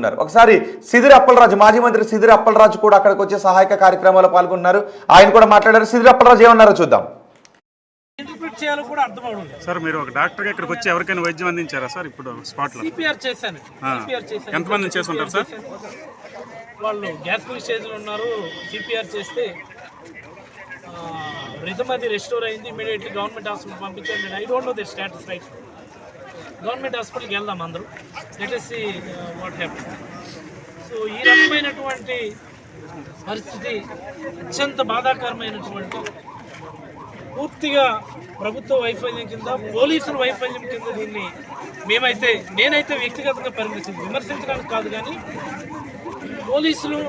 ఉన్నారు. ఒకసారి సిదిరి అప్పలరాజు, మాజీ మంత్రి సిదిరి అప్పలరాజు కూడా అక్కడికి వచ్చే సహాయక కార్యక్రమాల్లో పాల్గొన్నారు. ఆయన కూడా మాట్లాడారు. సిదిరి అప్పలరాజు ఏమన్నారో చూద్దాం. సార్ మీరు ఒక డాక్టర్గా ఇక్కడికి వచ్చి ఎవరికైనా వైద్యం అందించారా సార్? ఇప్పుడు స్పాట్లో సిపిఆర్ చేశాను. ఎంతమంది చేస్తుంటారు సార్? వాళ్ళు గ్యాస్ట్రిక్ స్టేజ్లో ఉన్నారు. సిపిఆర్ చేస్తే రిథమ్ అది రెస్టోర్ అయింది. ఇమీడియట్లీ గవర్నమెంట్ హాస్పిటల్ పంపించాను. I don't know the status right. Government హాస్పిటల్కి వెళ్దాం అందరూ. Let us see what happened. So ఈ రకమైనటువంటి పరిస్థితి అత్యంత బాధాకరమైనటువంటి, పూర్తిగా ప్రభుత్వ వైఫల్యం కింద, పోలీసుల వైఫల్యం కింద దీన్ని నేనైతే వ్యక్తిగతంగా విమర్శించడానికి కాదు, కానీ పోలీసులు,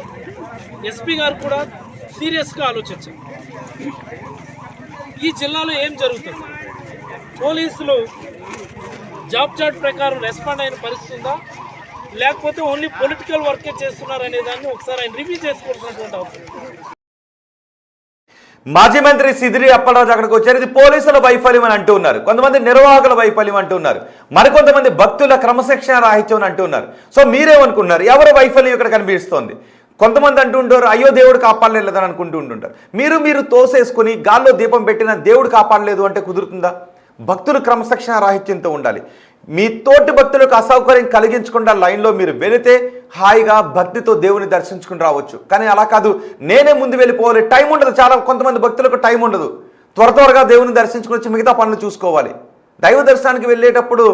ఎస్పీ గారు కూడా సీరియస్గా ఆలోచించారు. ఈ జిల్లాలో ఏం జరుగుతుంది? పోలీసులు జాబ్ చార్ట్ ప్రకారం రెస్పాండ్ అయిన పరిస్థితి ఉందా, లేకపోతే ఓన్లీ పొలిటికల్ వర్కే చేస్తున్నారు అనే దాన్ని ఒకసారి ఆయన రివ్యూ చేసుకోవాల్సినటువంటి అవసరం. మాజీ మంత్రి సిదిరి అప్పలరాజు అక్కడికి వచ్చారు. ఇది పోలీసుల వైఫల్యం అని అంటూ ఉన్నారు, కొంతమంది నిర్వాహకుల వైఫల్యం అంటున్నారు, మరికొంతమంది భక్తుల క్రమశిక్షణ రాహిత్యం అని అంటున్నారు. సో మీరేమనుకున్నారు? ఎవరి వైఫల్యం ఇక్కడ కనిపిస్తోంది? కొంతమంది అంటూ ఉంటారు, అయ్యో దేవుడు కాపాడలేదని అనుకుంటూ ఉంటుంటారు. మీరు తోసేసుకుని గాల్లో దీపం పెట్టిన దేవుడు కాపాడలేదు అంటే కుదురుతుందా? భక్తులు క్రమశిక్షణ రాహిత్యంతో ఉండాలి. మీ తోటి భక్తులకు అసౌకర్యం కలిగించకుండా లైన్లో మీరు వెళితే హాయిగా భక్తితో దేవుని దర్శించుకుని రావచ్చు. కానీ అలా కాదు, నేనే ముందు వెళ్ళిపోవాలి, టైం ఉండదు. కొంతమంది భక్తులకు టైం ఉండదు. త్వరగా దేవుని దర్శించుకుని వచ్చి మిగతా పనులు చూసుకోవాలి. దైవ దర్శనానికి వెళ్ళేటప్పుడు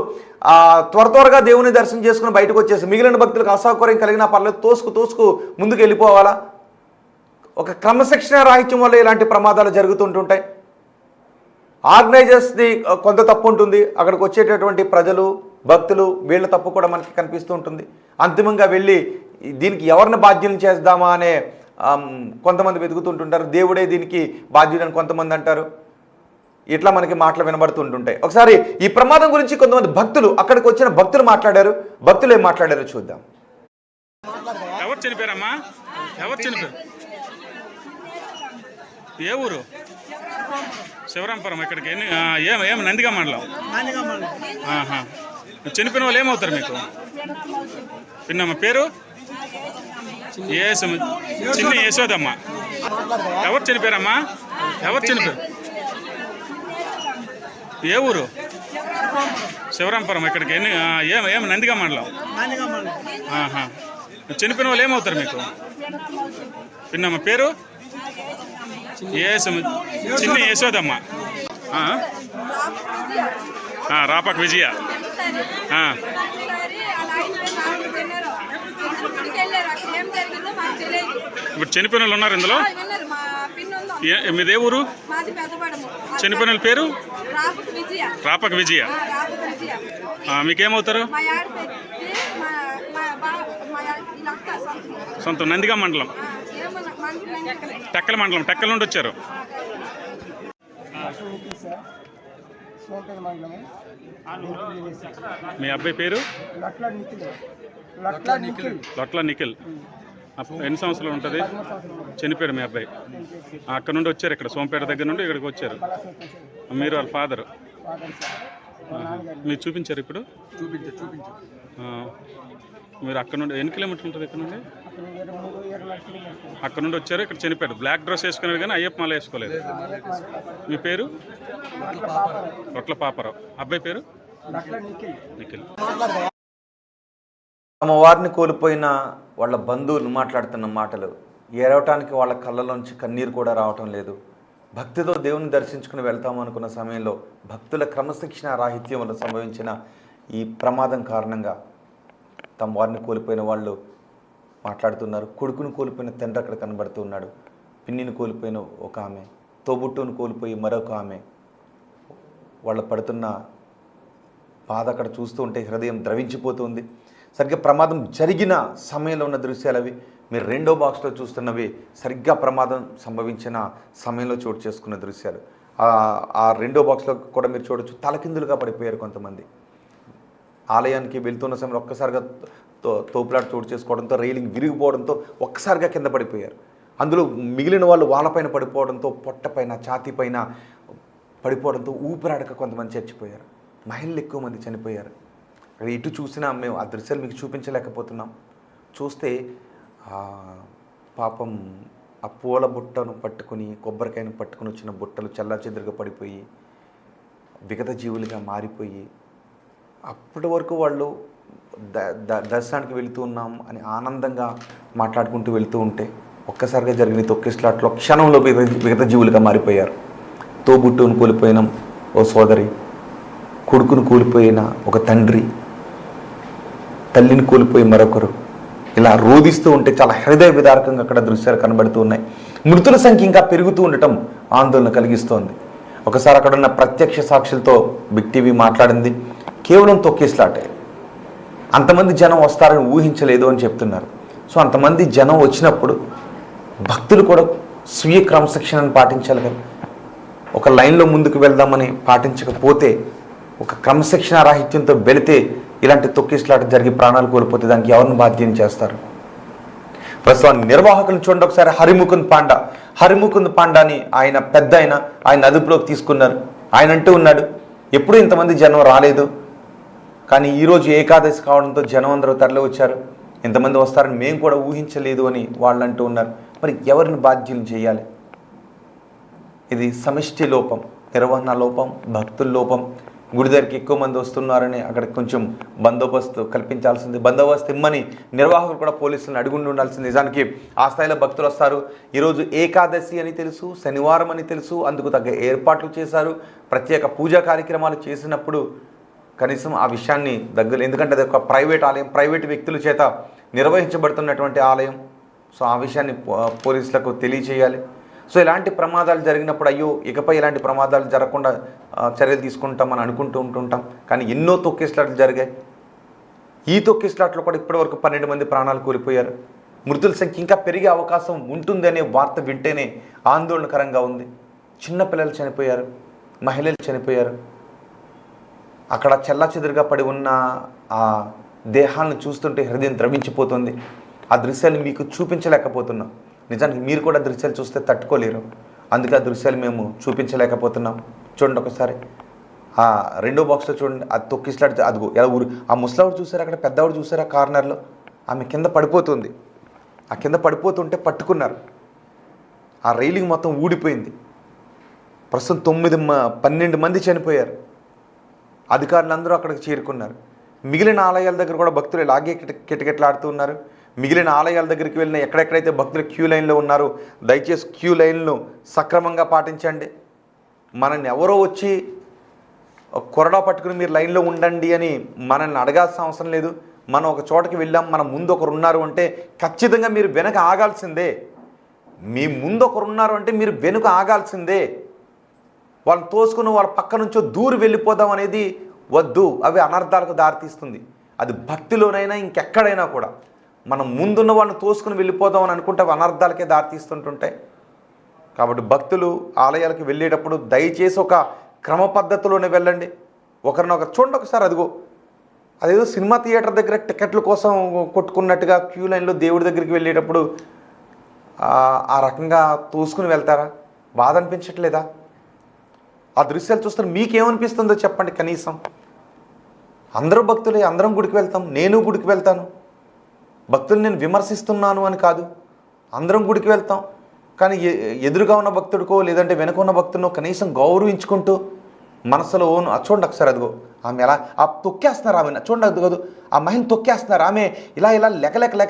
త్వరగా దేవుని దర్శనం చేసుకుని బయటకు వచ్చేసి మిగిలిన భక్తులకు అసౌకర్యం కలిగిన పర్లేదు, తోసుకు ముందుకు వెళ్ళిపోవాలా? ఒక క్రమశిక్షణ రాహిత్యం వల్ల ఇలాంటి ప్రమాదాలు జరుగుతుంటుంటాయి. ఆర్గనైజర్స్ది కొంత తప్పు ఉంటుంది, అక్కడికి వచ్చేటటువంటి ప్రజలు, భక్తులు, వీళ్ళ తప్పు కూడా మనకి కనిపిస్తూ ఉంటుంది. అంతిమంగా వెళ్ళి దీనికి ఎవరిని బాధ్యులను చేద్దామా అనే కొంతమంది వెతుకుతుంటుంటారు. దేవుడే దీనికి బాధ్యులని కొంతమంది అంటారు. ఇట్లా మనకి మాటలు వినబడుతుంటుంటాయి. ఒకసారి ఈ ప్రమాదం గురించి కొంతమంది భక్తులు, అక్కడికి వచ్చిన భక్తులు మాట్లాడారు. భక్తులు ఏం మాట్లాడారో చూద్దాం. ఎవరు చనిపోయారమ్మా? ఎవరు చనిపోయారు? ఏ ఊరు? శివరాంపురం. ఇక్కడికి ఏం నందిగా మండలం. చనిపోయిన వాళ్ళు ఏమవుతారు మీకు? పిన్నమ్మ పేరు చిన్న యశోదమ్మ. ఎవరు చనిపోయారమ్మా? ఎవరు చనిపోయారు? ఏ ఊరు? శివరాంపురం. ఇక్కడికి ఏం నందిగా మండలం. చనిపోయిన వాళ్ళు ఏమవుతారు మీకు? పిన్నమ్మ పేరు చిన్న యశోదమ్మ. రాపక్ విజయ. ఇప్పుడు చనిపోయిన వాళ్ళు ఉన్నారు ఇందులో. మీదే ఊరు? చనిపోయిన వాళ్ళ పేరు రాపక్ విజయ. మీకేమవుతారు? సొంతం నందిగా మండలం, టెక్కల మండలం. టెక్కల నుండి వచ్చారు. మీ అబ్బాయి పేరు? లొట్ల నిఖిల్. ఎన్ని సంవత్సరాలు ఉంటుంది? చనిపోయాడు మీ అబ్బాయి. అక్కడ నుండి వచ్చారు, ఇక్కడ సోంపేట దగ్గర నుండి ఇక్కడికి వచ్చారు. మీరు వాళ్ళ ఫాదర్. మీరు చూపించారు ఇప్పుడు? మీరు అక్కడ నుండి ఎన్ని కిలోమీటర్లు ఉంటుంది ఇక్కడ నుండి? అక్కడ నుండి వచ్చారు, ఇక్కడ చనిపోయాడు. బ్లాక్ డ్రెస్ వేసుకునేది కానీ అయ్యప్ప మాల వేసుకోలేదు. మీ పేరు? రొట్ల పాపరావు. అబ్బాయి పేరు నిఖిల్. తమ వారిని కోల్పోయిన వాళ్ళ బంధువులు మాట్లాడుతున్న మాటలు, ఏడవటానికి వాళ్ళ కళ్ళలోంచి కన్నీరు కూడా రావటం లేదు. భక్తితో దేవుని దర్శించుకుని వెళ్తాము అనుకున్న సమయంలో భక్తుల క్రమశిక్షణ రాహిత్యం వల్ల సంభవించిన ఈ ప్రమాదం కారణంగా తమ వారిని కోల్పోయిన వాళ్ళు మాట్లాడుతున్నారు. కొడుకును కోల్పోయిన తండ్రి అక్కడ కనబడుతూ ఉన్నాడు. పిన్నిని కోల్పోయిన ఒక ఆమె, తోబుట్టును కోల్పోయి మరొక ఆమె. వాళ్ళు పడుతున్న బాధ అక్కడ చూస్తూ ఉంటే హృదయం ద్రవించిపోతుంది. సరిగ్గా ప్రమాదం జరిగిన సమయంలో ఉన్న దృశ్యాలు అవి. మీరు రెండో బాక్స్లో చూస్తున్నవి సరిగ్గా ప్రమాదం సంభవించిన సమయంలో చోటు చేసుకున్న దృశ్యాలు. ఆ రెండో బాక్స్లో కూడా మీరు చూడొచ్చు, తలకిందులుగా పడిపోయారు కొంతమంది. ఆలయానికి వెళ్తున్న సమయంలో ఒక్కసారిగా తోపులాట చోటు చేసుకోవడంతో, రైలింగ్ విరిగిపోవడంతో ఒక్కసారిగా కింద పడిపోయారు. అందులో మిగిలిన వాళ్ళు వాళ్ళపైన పడిపోవడంతో, పొట్టపైన, ఛాతీపైన పడిపోవడంతో ఊపిరాడక కొంతమంది చచ్చిపోయారు. మహిళలు ఎక్కువ మంది చనిపోయారు. ఇటు చూసినా మేము ఆ దృశ్యాలు మీకు చూపించలేకపోతున్నాం. చూస్తే పాపం ఆ పూల బుట్టను పట్టుకుని కొబ్బరికాయను పట్టుకుని వచ్చిన బుట్టలు చెల్లాచెదురుగా పడిపోయి విగత జీవులుగా మారిపోయి అప్పటి వరకు వాళ్ళు దర్శనానికి వెళుతూ ఉన్నాం అని ఆనందంగా మాట్లాడుకుంటూ వెళుతూ ఉంటే ఒక్కసారిగా జరిగిన తొక్కిస్లాట్లో క్షణంలో విగత జీవులుగా మారిపోయారు. తోబుట్టును కోల్పోయిన ఓ సోదరి, కొడుకును కోల్పోయిన ఒక తండ్రి, తల్లిని కోల్పోయి మరొకరు, ఇలా రోధిస్తూ ఉంటే చాలా హృదయ విదారకంగా అక్కడ దృశ్యాలు కనబడుతూ ఉన్నాయి. మృతుల సంఖ్య ఇంకా పెరుగుతూ ఉండటం ఆందోళన కలిగిస్తోంది. ఒకసారి అక్కడ ఉన్న ప్రత్యక్ష సాక్షులతో బిగ్ టీవీ మాట్లాడింది. కేవలం తొక్కిస్లాటే, అంతమంది జనం వస్తారని ఊహించలేదు అని చెప్తున్నారు. సో అంతమంది జనం వచ్చినప్పుడు భక్తులు కూడా స్వీయ క్రమశిక్షణను పాటించాలి కదా. ఒక లైన్లో ముందుకు వెళ్దామని పాటించకపోతే, ఒక క్రమశిక్షణ రాహిత్యంతో వెళితే ఇలాంటి తొక్కిస్లాట జరిగి ప్రాణాలు కోల్పోతే దానికి ఎవరిని బాధ్యం చేస్తారు? ప్రస్తుతం నిర్వాహకులను చూడండి ఒకసారి. హరిముకుంద్ పాండాని ఆయన పెద్ద ఆయన అదుపులోకి తీసుకున్నారు. ఆయన అంటూ ఉన్నాడు, ఎప్పుడూ ఇంతమంది జనం రాలేదు, కానీ ఈరోజు ఏకాదశి కావడంతో జనం అందరూ తరలి వచ్చారు, ఇంతమంది వస్తారని మేము కూడా ఊహించలేదు అని వాళ్ళు అంటూ ఉన్నారు. మరి ఎవరిని బాధ్యులు చేయాలి? ఇది సమిష్టి లోపం, నిర్వహణ లోపం, భక్తుల లోపం. గుడి దగ్గరికి ఎక్కువ మంది వస్తున్నారని అక్కడ కొంచెం బందోబస్తు కల్పించాల్సింది. బందోబస్తు ఇమ్మని నిర్వాహకులు కూడా పోలీసులను అడుగుండి ఉండాల్సింది. నిజానికి ఆ స్థాయిలో భక్తులు వస్తారు. ఈరోజు ఏకాదశి అని తెలుసు, శనివారం అని తెలుసు, అందుకు తగ్గ ఏర్పాట్లు చేశారు, ప్రత్యేక పూజా కార్యక్రమాలు చేసినప్పుడు కనీసం ఆ విషయాన్ని ఎందుకంటే అది ఒక ప్రైవేట్ ఆలయం, ప్రైవేట్ వ్యక్తుల చేత నిర్వహించబడుతున్నటువంటి ఆలయం. సో ఆ విషయాన్ని పోలీసులకు తెలియచేయాలి. సో ఇలాంటి ప్రమాదాలు జరిగినప్పుడు అయ్యో ఇకపై ఇలాంటి ప్రమాదాలు జరగకుండా చర్యలు తీసుకుంటామని అనుకుంటూ ఉంటుంటాం. కానీ ఎన్నో తొక్కిస్లాట్లు జరిగాయి. ఈ తొక్కిస్లాట్లో కూడా ఇప్పటివరకు 12 మంది ప్రాణాలు కోల్పోయారు. మృతుల సంఖ్య ఇంకా పెరిగే అవకాశం ఉంటుంది అనే వార్త వింటేనే ఆందోళనకరంగా ఉంది. చిన్నపిల్లలు చనిపోయారు, మహిళలు చనిపోయారు. అక్కడ చెల్లాచెదురుగా పడి ఉన్న ఆ దేహాలను చూస్తుంటే హృదయం ద్రవించిపోతుంది. ఆ దృశ్యాలు మీకు చూపించలేకపోతున్నాం. నిజానికి మీరు కూడా దృశ్యాలు చూస్తే తట్టుకోలేరు, అందుకే ఆ దృశ్యాలు మేము చూపించలేకపోతున్నాం. చూడండి ఒకసారి ఆ రెండో బాక్స్లో చూడండి, అది తొక్కిస్లాడితే అదిగో ఎలా ఆ ముసలావిడ చూసారా, అక్కడ పెద్దవాడు చూసారా కార్నర్లో, ఆమె కింద పడిపోతుంది. ఆ కింద పడిపోతుంటే పట్టుకున్నారు, ఆ రైలింగ్ మొత్తం ఊడిపోయింది. ప్రస్తుతం 12 మంది చనిపోయారు. అధికారులందరూ అక్కడికి చేరుకున్నారు. మిగిలిన ఆలయాల దగ్గర కూడా భక్తులు ఇలాగే కిటకిటలాడుతూ ఉన్నారు. మిగిలిన ఆలయాల దగ్గరికి వెళ్ళిన ఎక్కడెక్కడైతే భక్తులు క్యూ లైన్లో ఉన్నారో దయచేసి క్యూ లైన్ను సక్రమంగా పాటించండి. మనల్ని ఎవరో వచ్చి కొరడా పట్టుకుని మీరు లైన్లో ఉండండి అని మనల్ని అడగాల్సిన అవసరం లేదు. మనం ఒక చోటకి వెళ్ళాం, మన ముందు ఒకరు ఉన్నారు అంటే ఖచ్చితంగా మీరు వెనక ఆగాల్సిందే. మీ ముందు ఒకరు ఉన్నారు అంటే మీరు వెనుక ఆగాల్సిందే. వాళ్ళని తోసుకుని వాళ్ళ పక్క నుంచో దూరి వెళ్ళిపోదాం అనేది వద్దు, అవి అనర్థాలకు దారితీస్తుంది. అది భక్తిలోనైనా ఇంకెక్కడైనా కూడా మనం ముందున్న వాళ్ళని తోసుకుని వెళ్ళిపోదాం అని అనుకుంటే అవి అనర్థాలకే దారితీస్తుంటుంటాయి. కాబట్టి భక్తులు ఆలయాలకు వెళ్ళేటప్పుడు దయచేసి ఒక క్రమ పద్ధతిలోనే వెళ్ళండి. ఒకరినొకరు చూడండి ఒకసారి, అదేదో సినిమా థియేటర్ దగ్గర టికెట్ల కోసం కొట్టుకున్నట్టుగా క్యూ లైన్లో దేవుడి దగ్గరికి వెళ్ళేటప్పుడు ఆ రకంగా తోసుకుని వెళ్తారా? బాధ అనిపించట్లేదా? ఆ దృశ్యాలు చూస్తే మీకేమనిపిస్తుందో చెప్పండి. కనీసం అందరూ భక్తులే, అందరం గుడికి వెళ్తాం, నేను గుడికి వెళ్తాను. భక్తులు నేను విమర్శిస్తున్నాను అని కాదు, అందరం గుడికి వెళ్తాం. కానీ ఎదురుగా ఉన్న భక్తుడికో లేదంటే వెనుక ఉన్న భక్తుడినో కనీసం గౌరవించుకుంటూ మనసులో చూడండి ఒకసారి, అదిగో ఆమె ఎలా తొక్కేస్తున్నారు, ఆమె చూడండి, అదిగో ఆ మహిళ తొక్కేస్తున్నారు, ఆమె ఇలా లెక్క